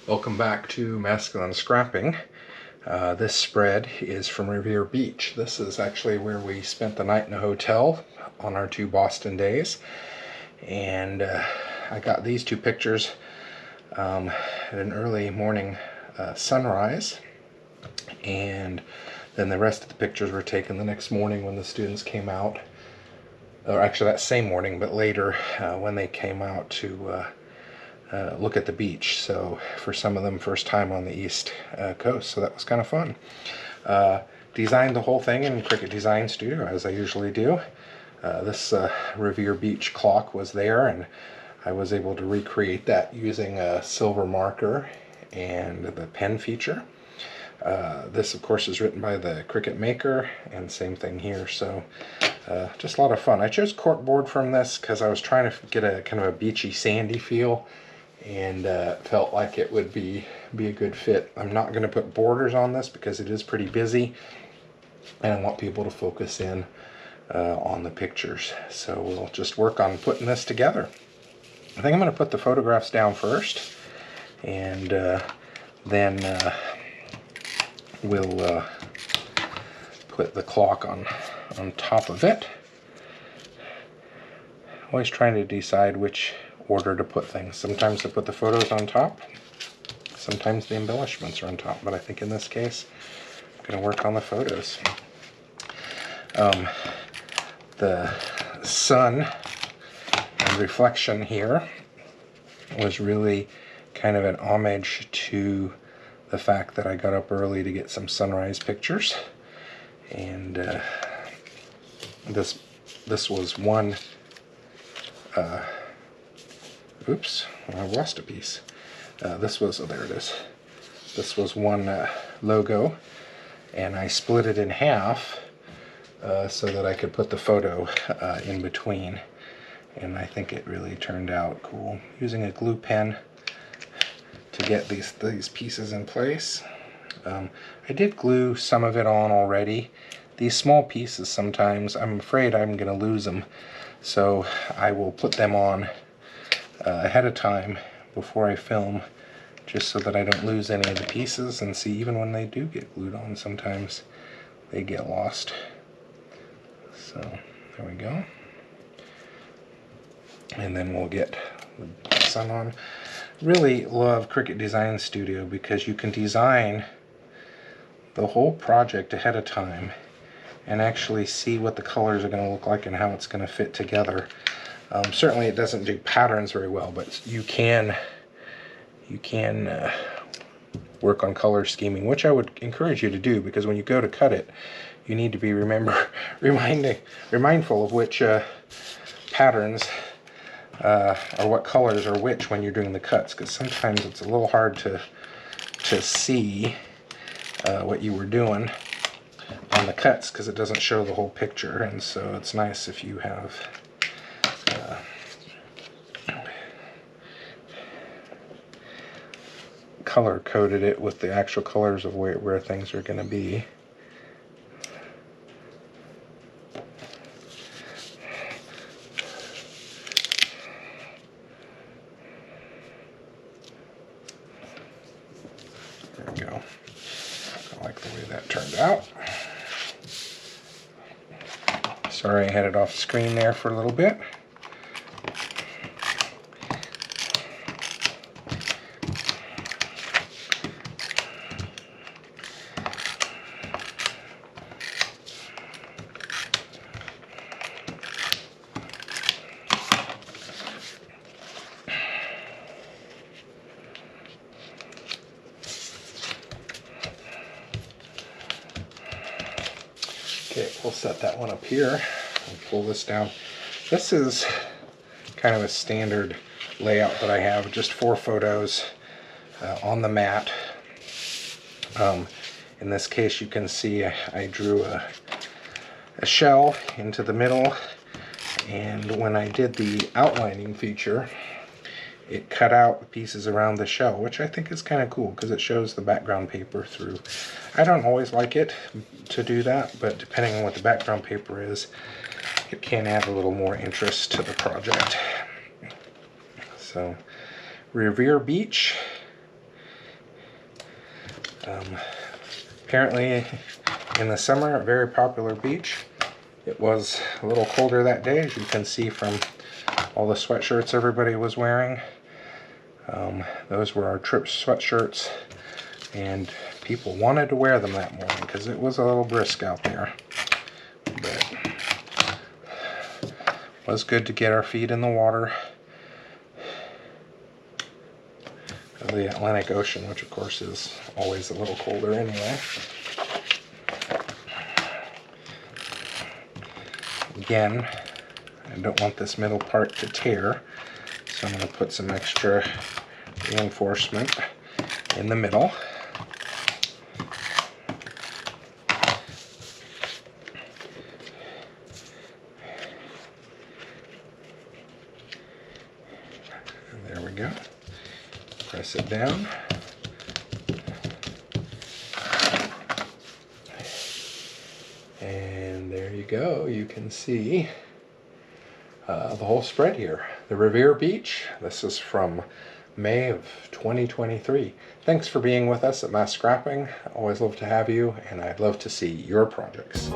Welcome back to Masculine Scrapping. This spread is from Revere Beach. This is actually where we spent the night in a hotel on our 2 Boston days. And I got these 2 pictures at an early morning sunrise. And then the rest of the pictures were taken the next morning when the students came out. Or actually that same morning, but later when they came out to look at the beach. So for some of them, first time on the East Coast, so that was kind of fun. Designed the whole thing in Cricut Design Studio, as I usually do. This Revere Beach clock was there, and I was able to recreate that using a silver marker and the pen feature. This, of course, is written by the Cricut maker, and same thing here. So just a lot of fun. I chose corkboard from this because I was trying to get a kind of a beachy, sandy feel, and felt like it would be a good fit. I'm not going to put borders on this because it is pretty busy, and I want people to focus in on the pictures. So we'll just work on putting this together. I think I'm going to put the photographs down first, and then we'll put the clock on top of it. Always trying to decide which order to put things. Sometimes I put the photos on top, sometimes the embellishments are on top, but I think in this case I'm going to work on the photos. The sun and reflection here was really kind of an homage to the fact that I got up early to get some sunrise pictures, and this was one oops, I lost a piece. This was, oh, there it is. This was one logo, and I split it in half so that I could put the photo in between, and I think it really turned out cool. Using a glue pen to get these pieces in place. I did glue some of it on already. These small pieces, sometimes I'm afraid I'm going to lose them, so I will put them on ahead of time before I film, just so that I don't lose any of the pieces. And see, even when they do get glued on, sometimes they get lost. So there we go. And then we'll get the sun on. Really love Cricut Design Studio because you can design the whole project ahead of time and actually see what the colors are going to look like and how it's going to fit together. Certainly it doesn't do patterns very well, but you can work on color scheming, which I would encourage you to do, because when you go to cut it, you need to be mindful of which patterns or what colors are which when you're doing the cuts, because sometimes it's a little hard to see what you were doing on the cuts because it doesn't show the whole picture. And so it's nice if you have color coded it with the actual colors of where things are going to be. There we go. I like the way that turned out. Sorry I had it off screen there for a little bit. Okay, we'll set that one up here and pull this down. This is kind of a standard layout that I have, just 4 photos on the mat. In this case, you can see I drew a shell into the middle, and when I did the outlining feature, it cut out the pieces around the shell, which I think is kind of cool because it shows the background paper through. I don't always like it to do that, but depending on what the background paper is, it can add a little more interest to the project. So, Revere Beach. Apparently in the summer, a very popular beach. It was a little colder that day, as you can see from all the sweatshirts everybody was wearing. Those were our trip sweatshirts, and people wanted to wear them that morning because it was a little brisk out there. But it was good to get our feet in the water of the Atlantic Ocean, which of course is always a little colder anyway. Again, I don't want this middle part to tear, so I'm going to put some extra reinforcement in the middle. And there we go. Press it down. And there you go. You can see the whole spread here. The Revere Beach. This is from May of 2023. Thanks for being with us at Mass Scrapping. I always love to have you, and I'd love to see your projects.